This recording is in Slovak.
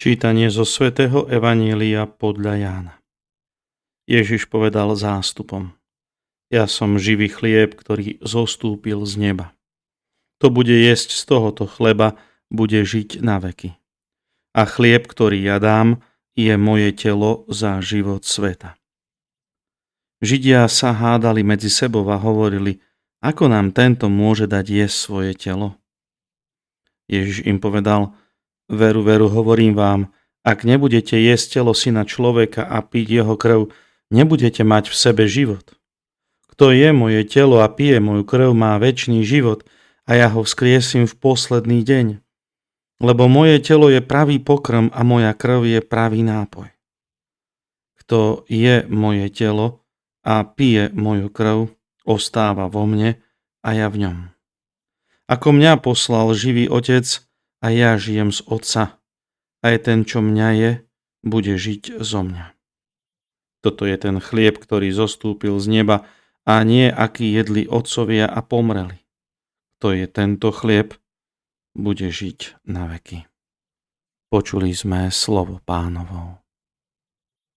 Čítanie zo svätého Evanjelia podľa Jána. Ježiš povedal zástupom: Ja som živý chlieb, ktorý zostúpil z neba. Kto bude jesť z tohoto chleba, bude žiť na veky. A chlieb, ktorý ja dám, je moje telo za život sveta. Židia sa hádali medzi sebou a hovorili: Ako nám tento môže dať jesť svoje telo? Ježiš im povedal: Veru, veru, hovorím vám, ak nebudete jesť telo Syna človeka a piť jeho krv, nebudete mať v sebe život. Kto je moje telo a pije moju krv, má večný život a ja ho vzkriesim v posledný deň. Lebo moje telo je pravý pokrm a moja krv je pravý nápoj. Kto je moje telo a pije moju krv, ostáva vo mne a ja v ňom. Ako mňa poslal živý Otec, a ja žijem z Otca. Aj ten, čo mňa je, bude žiť zo mňa. Toto je ten chlieb, ktorý zostúpil z neba, a nie aký jedli otcovia a pomreli. To je tento chlieb, bude žiť na veky. Počuli sme slovo Pánovo.